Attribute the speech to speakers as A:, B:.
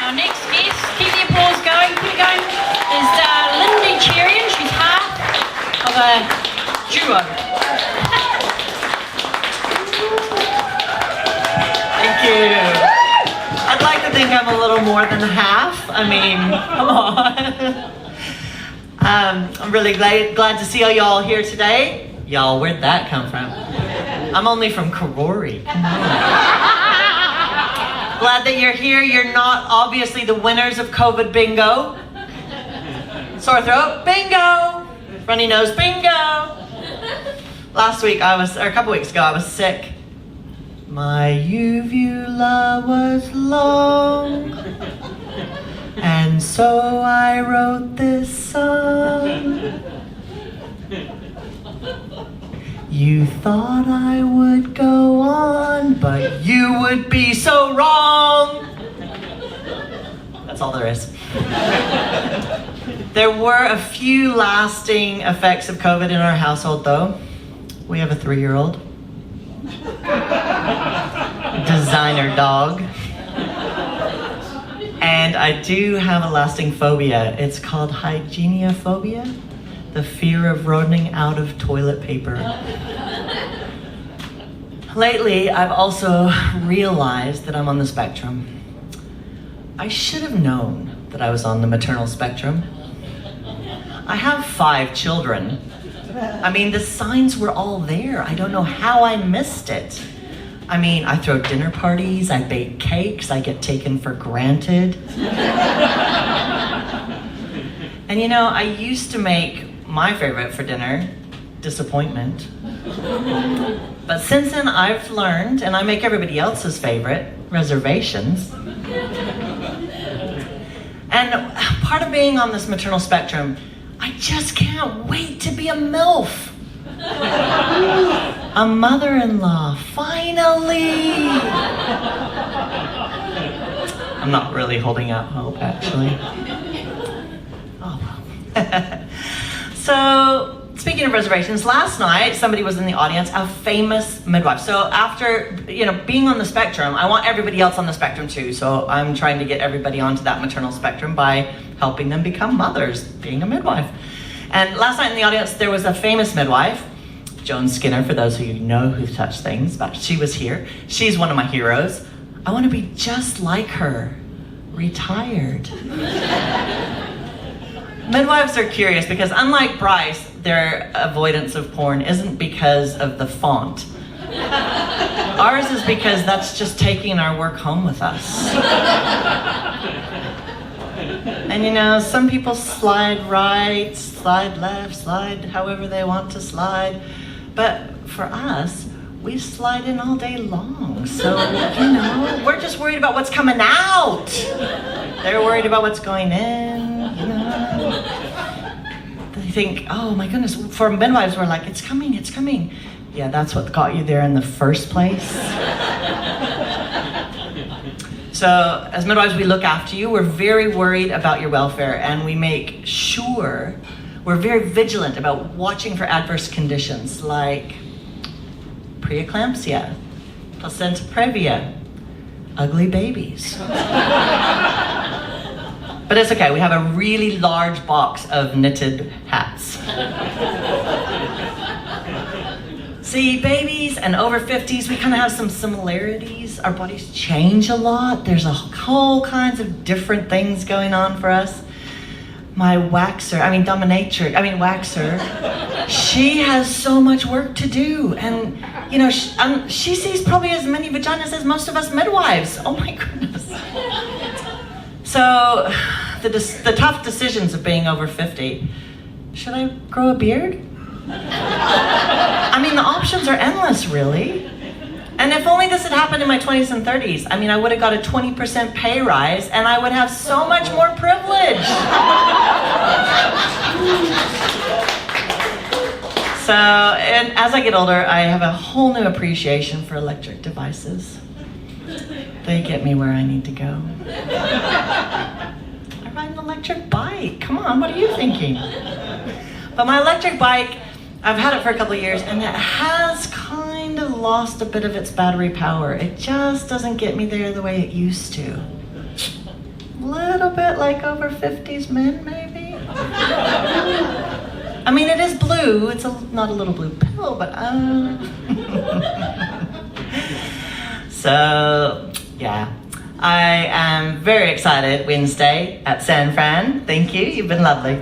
A: Our next guest, keep the applause going, keep it going, is Lyndi Cherian. She's half of a duo.
B: Thank you. I'd like to think I'm a little more than half. I mean, come on. I'm really glad to see all y'all here today. Y'all, where'd that come from? I'm only from Karori. Glad that you're here. You're not obviously the winners of COVID bingo. Sore throat, bingo. Runny nose, bingo. Last week or a couple weeks ago, I was sick. My uvula was long, and so I wrote this song. You thought I would go on, but you would be so wrong. That's all there is. There were a few lasting effects of COVID in our household, though. We have a 3-year-old. Designer dog. And I do have a lasting phobia. It's called hygienophobia. The fear of running out of toilet paper. Lately, I've also realized that I'm on the spectrum. I should have known that I was on the maternal spectrum. I have 5 children. I mean, the signs were all there. I don't know how I missed it. I mean, I throw dinner parties, I bake cakes, I get taken for granted. And you know, I used to make my favorite for dinner, disappointment. But since then I've learned, and I make everybody else's favorite, reservations. And part of being on this maternal spectrum, I just can't wait to be a MILF. A mother-in-law, finally! I'm not really holding out hope, actually. Oh, well. So, speaking of reservations, last night somebody was in the audience, a famous midwife. So after, being on the spectrum, I want everybody else on the spectrum too. So I'm trying to get everybody onto that maternal spectrum by helping them become mothers, being a midwife. And last night in the audience, there was a famous midwife, Joan Skinner, for those of you who know Who Touched Things, but she was here. She's one of my heroes. I want to be just like her, retired. Midwives are curious because unlike Bryce, their avoidance of porn isn't because of the font. Ours is because that's just taking our work home with us. And some people slide right, slide left, slide however they want to slide. But for us, we slide in all day long. So, we're just worried about what's coming out. They're worried about what's going in, They think, oh my goodness, for midwives, we're like, it's coming, it's coming. Yeah, that's what got you there in the first place. So, as midwives, we look after you. We're very worried about your welfare, and we make sure we're very vigilant about watching for adverse conditions like preeclampsia, placenta previa, ugly babies. But it's okay, we have a really large box of knitted hats. See, babies and over 50s, we kind of have some similarities. Our bodies change a lot. There's a whole kinds of different things going on for us. My waxer, she has so much work to do. And, she sees probably as many vaginas as most of us midwives. Oh my goodness. So, the tough decisions of being over 50. Should I grow a beard? The options are endless, really. And if only this had happened in my 20s and 30s, I would have got a 20% pay rise and I would have so much more privilege. So, and as I get older, I have a whole new appreciation for electric devices. They get me where I need to go. I ride an electric bike. Come on, what are you thinking? But my electric bike, I've had it for a couple of years, and it has kind of lost a bit of its battery power. It just doesn't get me there the way it used to. little bit like over 50s men, maybe? I mean, it is blue. It's not a little blue pill, but So, yeah. I am very excited Wednesday at San Fran. Thank you. You've been lovely.